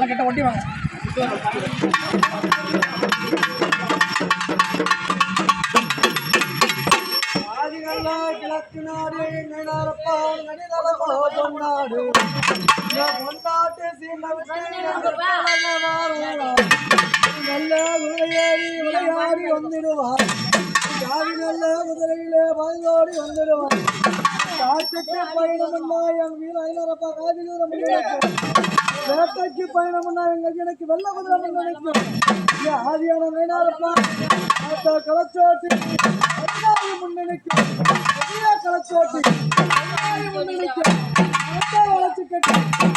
கிட்ட ஒட்டி வாங்க. கிழக்கு நாடு நாடு கொண்டாட்டு நல்ல விளையாடி விளையாடி வந்துடுவார். ஜாதி நல்ல குதிரையிலே பாய்ந்தோடி வந்துடுவார். காட்டுக்கு பயணம்னா என் வீர ஐநூறப்பா காதிலூரம் வேட்டைக்கு பயணம்னா எங்க எனக்கு வெள்ள குதிரை நினைக்கும். ஆதியான வேணாரப்பா களச்சோட்டி முன்னினைக்கும் களச்சோட்டி முன்னினைக்கும் வளர்ச்சி கட்டி